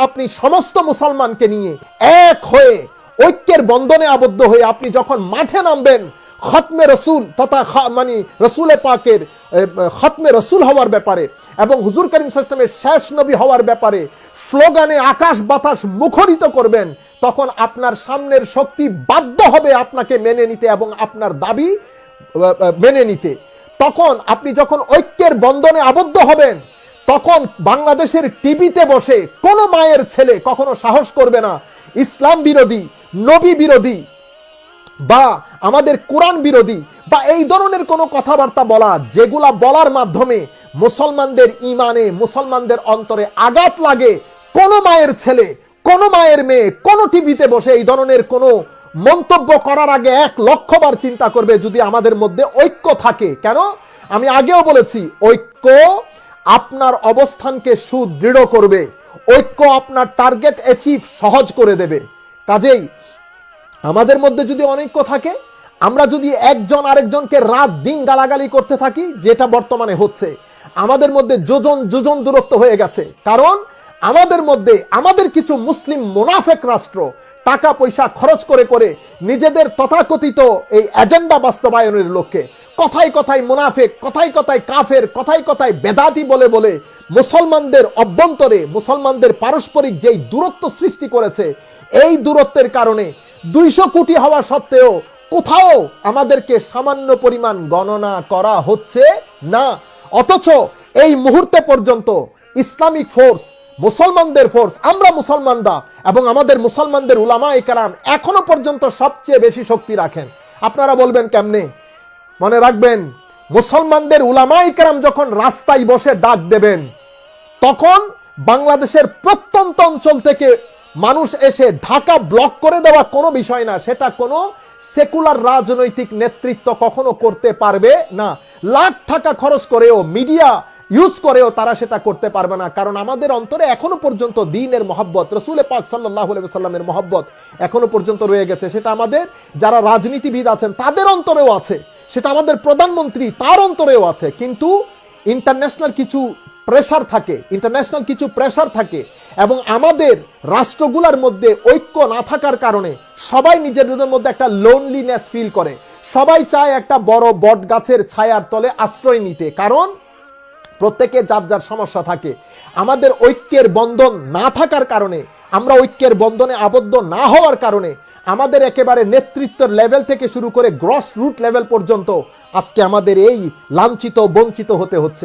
আপনি সমস্ত মুসলমানকে নিয়ে এক হয়ে ঐক্যের বন্ধনে আবদ্ধ হয়ে আপনি যখন মাঠে নামবেন খতমে রসুল তথা মানে রসুলে পাকের খতমে রসুল হওয়ার ব্যাপারে এবং হুজুর করিম সাল্লাল্লাহু আলাইহি ওয়াসাল্লামের শেষ নবী হওয়ার ব্যাপারে স্লোগানে আকাশ বাতাস মুখরিত করবেন, তখন আপনার সামনের শক্তি বাধ্য হবে আপনাকে মেনে নিতে এবং আপনার দাবি মেনে নিতে। তখন আপনি যখন ঐক্যের বন্ধনে আবদ্ধ হবেন, তখন বাংলাদেশের টিভিতে বসে কোনো মায়ের ছেলে কখনো সাহস করবে না ইসলাম বিরোধী, নবী বিরোধী বা আমাদের কোরআন বিরোধী বা এই ধরনের কোনো কথাবার্তা বলা, যেগুলা বলার মাধ্যমে মুসলমানদের ইমানে, মুসলমানদের অন্তরে আঘাত লাগে। কোনো মায়ের ছেলে, কোনো মায়ের মেয়ে কোনো টিভিতে বসে এই ধরনের কোনো মন্তব্য করার আগে 1,00,000 বার চিন্তা করবে যদি আমাদের মধ্যে ঐক্য থাকে। কেন? আমি আগেও বলেছি, ঐক্য আপনার অবস্থানকে সুদৃঢ় করবে, ঐক্য আপনার টার্গেট অ্যাচিভ সহজ করে দেবে। কাজেই আমাদের মধ্যে যদি অনৈক্য থাকে, আমরা যদি একজন আরেকজনকে রাত দিন গালাগালি করতে থাকি, যেটা বর্তমানে হচ্ছে, আমাদের মধ্যে যোজন দূরত্ব হয়ে গেছে। কারণ আমাদের মধ্যে আমাদের কিছু মুসলিম মুনাফেক রাষ্ট্র টাকা পয়সা খরচ করে করে নিজেদের তথাকথিত এই এজেন্ডা বাস্তবায়নের লক্ষ্যে কথায় কথায় মুনাফেক, কথায় কথায় কাফের, কথায় কথায় বেদাতি বলে বলে মুসলমানদের অভ্যন্তরে, মুসলমানদের পারস্পরিক যেই দূরত্ব সৃষ্টি করেছে, এই দূরত্বের কারণে 200 কোটি হওয়া সত্ত্বেও কোথাও আমাদেরকে সামান্য পরিমাণ গণনা করা হচ্ছে না। অথচ এই মুহূর্তে পর্যন্ত ইসলামিক ফোর্স, মুসলমানদের ফোর্স, আমরা মুসলমানরা এবং আমাদের মুসলমানদের উলামায়ে কেরাম এখনো পর্যন্ত সবচেয়ে বেশি শক্তি রাখেন। আপনারা বলবেন কেমনে? মনে রাখবেন, মুসলমানদের উলামায়ে কেরাম যখন রাস্তায় বসে ডাক দেবেন, তখন বাংলাদেশের প্রত্যন্ত অঞ্চল থেকে মানুষ এসে ঢাকা ব্লক করে দেওয়া কোনো বিষয় না। সেটা কোনো সেকুলার রাজনৈতিক নেতৃত্ব কখনো করতে পারবে না। লাখ টাকা খরচ করেও, মিডিয়া ইউজ করেও তারা সেটা করতে পারবে না। কারণ আমাদের অন্তরে এখনো পর্যন্ত দ্বীনের মহব্বত, রাসূল পাক সাল্লাল্লাহু আলাইহি ওয়াসাল্লামের মহব্বত এখনো পর্যন্ত রয়ে গেছে। সেটা আমাদের যারা রাজনীতিবিদ আছেন তাদের অন্তরেও আছে, সেটা আমাদের প্রধানমন্ত্রী তার অন্তরেও আছে। কিন্তু ইন্টারন্যাশনাল কিছু প্রেসার থাকে এবং আমাদের রাষ্ট্রগুলোর মধ্যে ঐক্য না থাকার কারণে সবাই নিজেদের মধ্যে একটা লোনলিনেস ফিল করে। সবাই চায় একটা বড় বট গাছের ছায়ার তলে আশ্রয় নিতে, কারণ প্রত্যেকে যার যার সমস্যা থাকে। আমাদের ঐক্যের বন্ধন না থাকার কারণে, আমরা ঐক্যের বন্ধনে আবদ্ধ না হওয়ার কারণে আমাদের একেবারে নেতৃত্বের লেভেল থেকে শুরু করে গ্রস রুট লেভেল পর্যন্ত আজকে আমাদের এই লাঞ্ছিত বঞ্চিত হতে হচ্ছে।